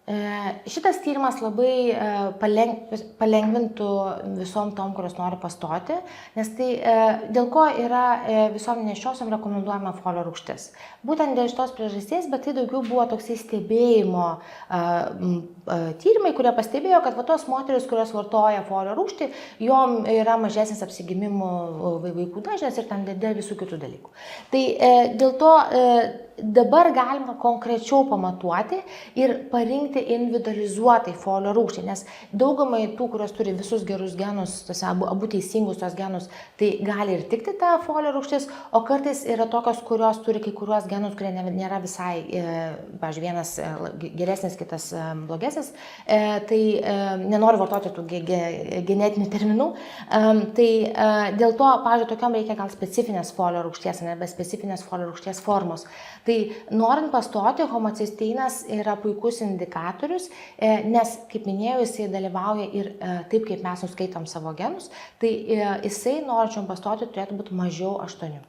Šitas tyrimas labai palengvintų visom tom, kurios nori pastoti, nes tai dėl ko yra visom nėščiosiom rekomenduojama folio rūgštis. Būtent dėl šitos priežasties, bet tai daugiau buvo toksai stebėjimo tyrimai, kurie pastebėjo, kad va tos moteris, kurios vartoja folio rūgštį, jom yra mažesnis apsigimimų vaikų dažnis ir ten dėl visų kitų dalykų. Tai dėl to dabar galima konkrečiau pamatuoti ir parinkti individualizuotai folio rūgštį, nes daugumai tų, kurios turi visus gerus genus, abu teisingus tos genus, tai gali ir tikti ta folio rūgštis, o kartais yra tokios, kurios turi kai kuriuos genus, kurie nėra visai, pavyzdžiui, vienas geresnis, kitas blogesnis, tai nenoriu vartoti tų genetinių terminų, tai dėl to, pavyzdžiui, tokiam reikia gal specifinės folio rūgšties, arba specifinės folio rūgšties formos. Tai norint pastoti, homocisteinas yra puikus indikatorius, nes, kaip minėjau, jisai dalyvauja ir taip, kaip mes nuskaitom savo genus, tai jisai, norinčiom pastoti, turėtų būti mažiau 8.